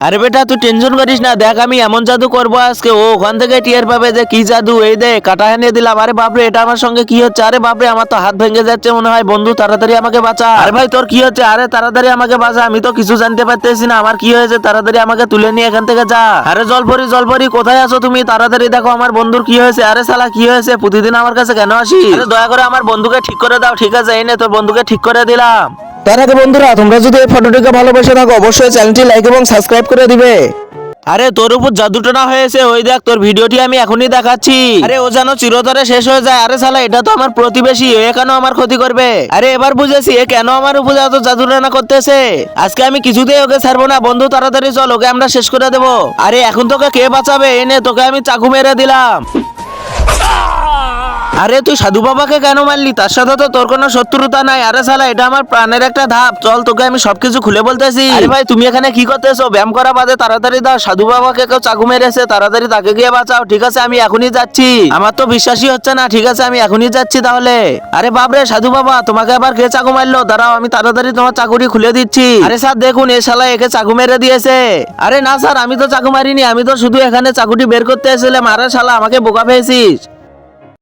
আরে বেটা তুই টেনশন করিস না, দেখ আমি এমন জাদু করবো আজকে ও ওখান থেকে টিয়ার পাবে যে কি জাদু। এই দে কাটা এনে দিলাম। আরে বাপরে এটা আমার সঙ্গে কি হচ্ছে? আরে বাপরে আমার তো হাত ভেঙে যাচ্ছে মনে হয়। বন্ধু তাড়াতাড়ি আমাকে বাঁচা। আরে ভাই তোর কি হচ্ছে? আরে তাড়াতাড়ি আমাকে বাঁচা, আমি তো কিছু জানতে পারতেছি না আমার কি হয়েছে। তাড়াতাড়ি আমাকে তুলে নিয়ে এখান থেকে যা। আরে জলপরি জলপরি কোথায় আছো তুমি? তাড়াতাড়ি দেখো আমার বন্ধুর কি হয়েছে। আরে শালা কি হয়েছে? প্রতিদিন আমার কাছে কেন আসি? আরে দয়া করে আমার বন্ধুকে ঠিক করে দাও। ঠিক আছে এই নে তোর বন্ধুকে ঠিক করে দিলাম। তার আগে বন্ধুরা, তোমরা যদি এই ফটোটিকে ভালোবেসে থাকো অবশ্যই চ্যানেলটি লাইক এবং সাবস্ক্রাইব করে দিবে। আরে তোর উপর জাদুটনা হয়েছে, ওই দেখ তোর ভিডিওটি আমি এখনই দেখাচ্ছি। আরে ও যেন চিরতরে শেষ হয়ে যায়। আরে শালা এটা তো আমার প্রতিবেশী, এ কেন আমার ক্ষতি করবে? আরে এবার বুঝেছি এ কেন আমার উপর এত জাদুটনা করতেছে। আজকে আমি কিছুতেই ওকে ছাড়বো না। বন্ধু তাড়াতাড়ি চল, ওকে আমরা শেষ করে দেবো। আরে এখন তোকে কে বাঁচাবে? এনে তোকে আমি চাকু মেরে দিলাম। আরে তুই সাধু বাবাকে কেন মারলি? তার সাথে তো তোর কোনো শত্রুতা নাই। আরে শালা এটা আমার প্রাণের একটা ধাপ। চল তোকে আমি সবকিছু খুলে বলতেছি। আরে ভাই তুমি এখানে কি করতেছো? ব্যায়াম করা বাদে তাড়াতাড়ি দাও। সাধু বাবাকে কেউ চাকু মেরেছে, তাড়াতাড়ি তাকে গিয়ে বাঁচাও। ঠিক আছে আমি এখনই যাচ্ছি। আমার তো বিশ্বাসই হচ্ছে না। ঠিক আছে আমি এখনই যাচ্ছি তাহলে। আরে বাপরে সাধু বাবা, তোমাকে আবার কে চাকু মারলো? দাঁড়াও আমি তাড়াতাড়ি তোমার চাকুরি খুলে দিচ্ছি। আরে স্যার দেখুন এ শালা একে চাকু মেরে দিয়েছে। আরে না স্যার আমি তো চাকু মারিনি, আমি তো শুধু এখানে চাকুটি বের করতে এসেছিলাম। আরে শালা আমাকে বোকা পেয়েছিস।